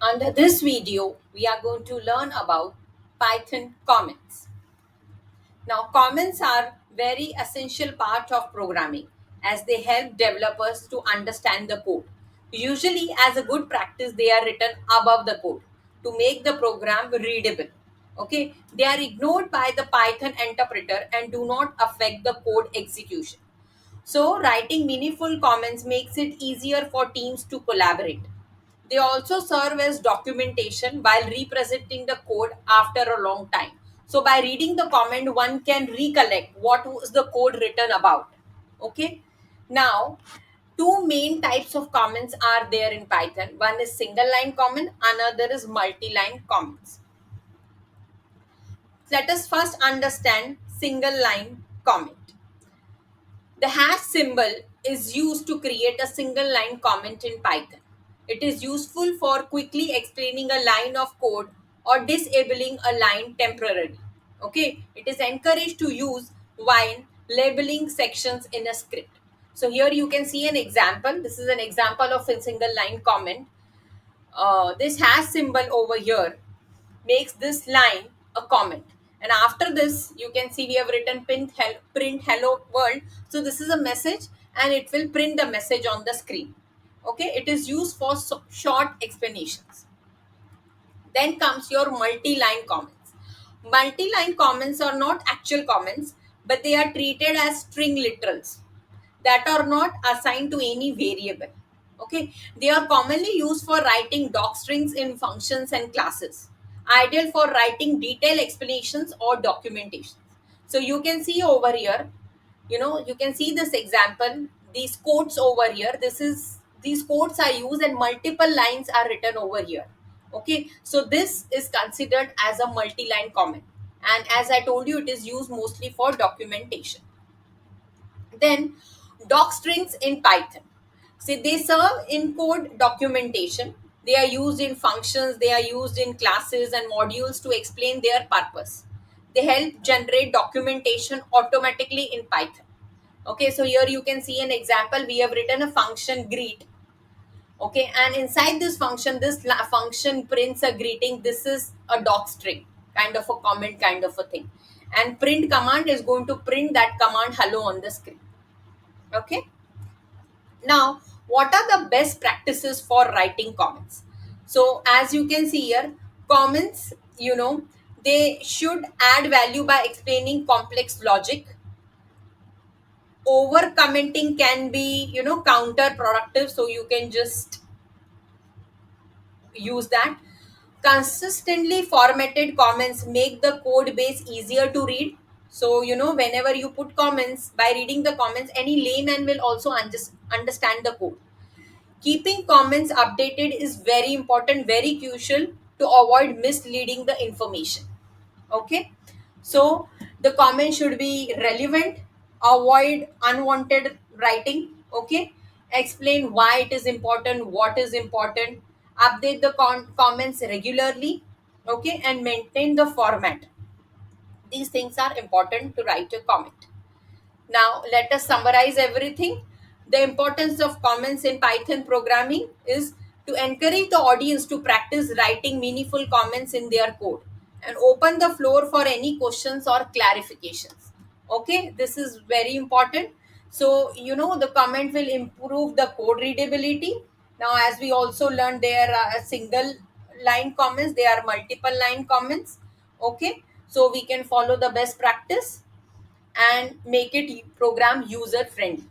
Under this video, we are going to learn about Python comments. Now, comments are very essential part of programming as they help developers to understand the code. Usually, as a good practice, they are written above the code to make the program readable. Okay, they are ignored by the Python interpreter and do not affect the code execution. So, writing meaningful comments makes it easier for teams to collaborate. They also serve as documentation while representing the code after a long time. So, by reading the comment, one can recollect what was the code written about. Okay. Now, two main types of comments are there in Python. One is single line comment, another is multi line comments. Let us first understand single line comment. The hash symbol is used to create a single line comment in Python. It is useful for quickly explaining a line of code or disabling a line temporarily. Okay, it is encouraged to use while labeling sections in a script. So here you can see an example. This is an example of a single line comment. This hash symbol over here makes this line a comment, and after this you can see we have written print hello world. So this is a message and it will print the message on the screen. Okay, it is used for short explanations. Then comes your multi-line comments. Multi-line comments are not actual comments, but they are treated as string literals that are not assigned to any variable. Okay, they are commonly used for writing docstrings in functions and classes, ideal for writing detailed explanations or documentations. So you can see over here, you can see this example, these quotes over here. These quotes are used and multiple lines are written over here. Okay, so this is considered as a multi-line comment, and as I told you, it is used mostly for documentation. Then doc strings in Python. See, they serve in code documentation. They are used in functions, they are used in classes and modules to explain their purpose. They help generate documentation automatically in Python. Okay, so here you can see an example. We have written a function greet. Okay, and inside this function, function prints a greeting. This is a doc string, kind of a comment, kind of a thing. And print command is going to print that command hello on the screen. Okay, now what are the best practices for writing comments? So as you can see here, comments, they should add value by explaining complex logic. Over commenting can be counterproductive, so you can just use that. Consistently formatted comments make the code base easier to read. So whenever you put comments, by reading the comments, any layman will also understand the code. Keeping comments updated is very important, very crucial to avoid misleading the information. Okay, so the comment should be relevant, avoid unwanted writing. Okay, explain why it is important, what is important, update the comments regularly. Okay, and maintain the format. These things are important to write a comment. Now, let us summarize everything. The importance of comments in Python programming is to encourage the audience to practice writing meaningful comments in their code and open the floor for any questions or clarifications. Okay, this is very important. So, the comment will improve the code readability. Now, as we also learned, there are single line comments, there are multiple line comments. Okay, so we can follow the best practice and make it program user friendly.